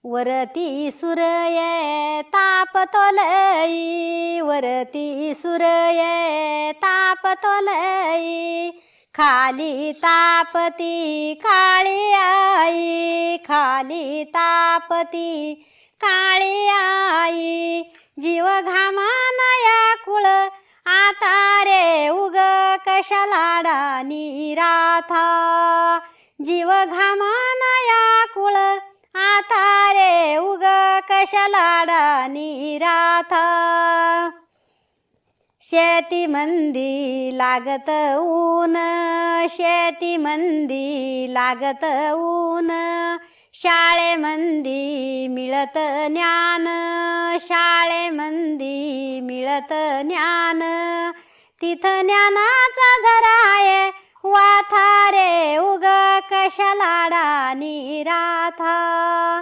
वरती सूर्य तापतो लई, वरती सूर्य तापतो लई, खाली तापती काळी आई, खाली तापती काळी आई, जीव घामाना याकुळ आता रे उग कशा लाडानी राथा, जीव घामाना याकुळ आता रे उग कशा लाडानी राथा. शेती मंदी लागत ऊन, शेती मंदी लागत ऊन, शाळेमंदी मिळत ज्ञान, शाळेमंदी मिळत ज्ञान, तिथं ज्ञानाचा झराय वाथा रे उग कशा लाडानी राथा.